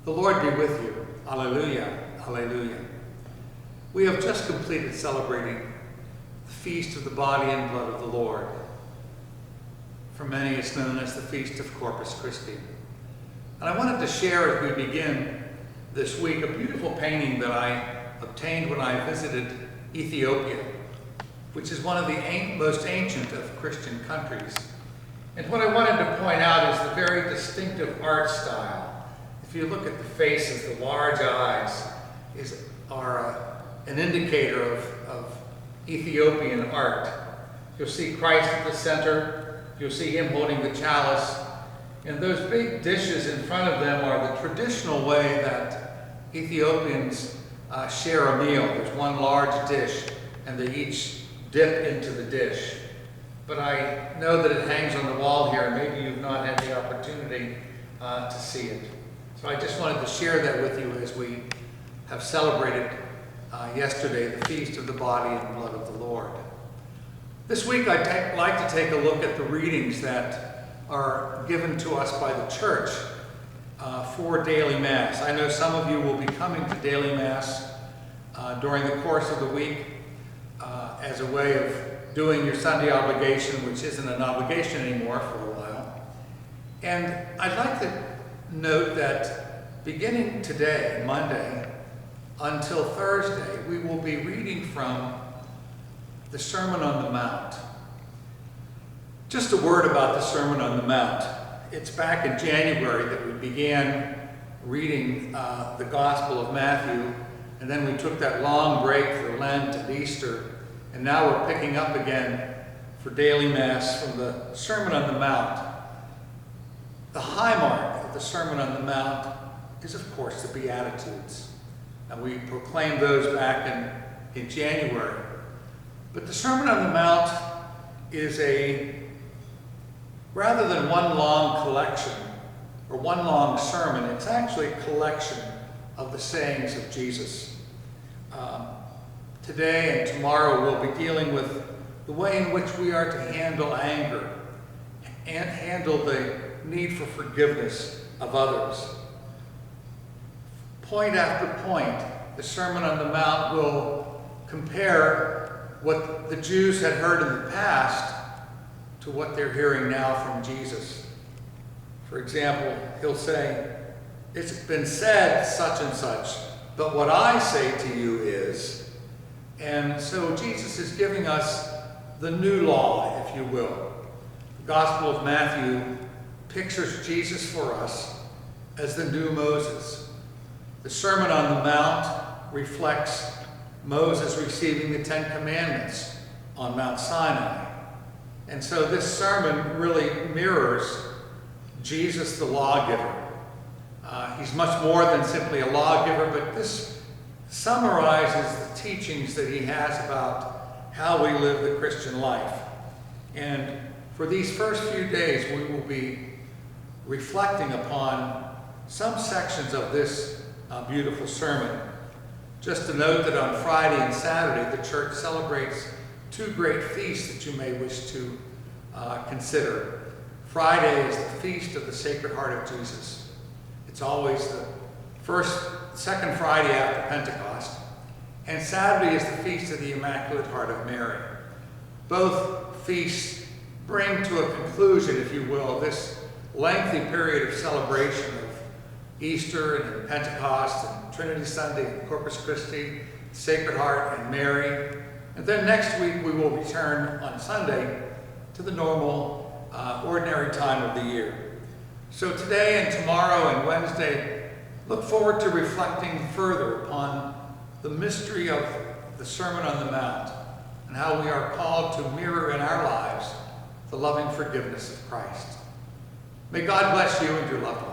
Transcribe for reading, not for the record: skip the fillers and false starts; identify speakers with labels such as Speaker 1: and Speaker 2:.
Speaker 1: The Lord be with you. Alleluia, alleluia. We have just completed celebrating the feast of the body and blood of the Lord. For many, it's known as the Feast of Corpus Christi. And I wanted to share as we begin this week a beautiful painting that I obtained when I visited Ethiopia, which is one of the most ancient of Christian countries. And what I wanted to point out is the very distinctive art style. If you look at the faces, the large eyes are an indicator of Ethiopian art. You'll see Christ at the center. You'll see him holding the chalice. And those big dishes in front of them are the traditional way that Ethiopians share a meal. There's one large dish, and they each dip into the dish. But I know that it hangs on the wall here, and maybe you've not had the opportunity to see it. So I just wanted to share that with you as we have celebrated yesterday the Feast of the Body and Blood of the Lord. This week I'd like to take a look at the readings that are given to us by the church for daily Mass. I know some of you will be coming to daily Mass during the course of the week as a way of doing your Sunday obligation, which isn't an obligation anymore for a while. And I'd like to note that beginning today, Monday, until Thursday, we will be reading from the Sermon on the Mount. Just a word about the Sermon on the Mount. It's back in January that we began reading the Gospel of Matthew, and then we took that long break for Lent and Easter, and now we're picking up again for daily Mass from the Sermon on the Mount. The high mark of the Sermon on the Mount is, of course, the Beatitudes. And we proclaimed those back in January. But the Sermon on the Mount is rather than one long collection or one long sermon, it's actually a collection of the sayings of Jesus. Today and tomorrow we'll be dealing with the way in which we are to handle anger and handle the need for forgiveness of others. Point after point, the Sermon on the Mount will compare what the Jews had heard in the past to what they're hearing now from Jesus. For example, he'll say, "It's been said such and such, but what I say to you is..." And so Jesus is giving us the new law, if you will. The Gospel of Matthew pictures Jesus for us as the new Moses. The Sermon on the Mount reflects Moses receiving the Ten Commandments on Mount Sinai. And so this sermon really mirrors Jesus the lawgiver. He's much more than simply a lawgiver, but this summarizes the teachings that he has about how we live the Christian life. And for these first few days, we will be reflecting upon some sections of this beautiful sermon. Just to note that on Friday and Saturday, the church celebrates two great feasts that you may wish to consider. Friday is the Feast of the Sacred Heart of Jesus. It's always the second Friday after Pentecost. And Saturday is the Feast of the Immaculate Heart of Mary. Both feasts bring to a conclusion, if you will, this lengthy period of celebration of Easter and Pentecost and Trinity Sunday and Corpus Christi, Sacred Heart and Mary. And then next week we will return on Sunday to the normal, ordinary time of the year. So today and tomorrow and Wednesday, look forward to reflecting further upon the mystery of the Sermon on the Mount and how we are called to mirror in our lives the loving forgiveness of Christ. May God bless you and your loved ones.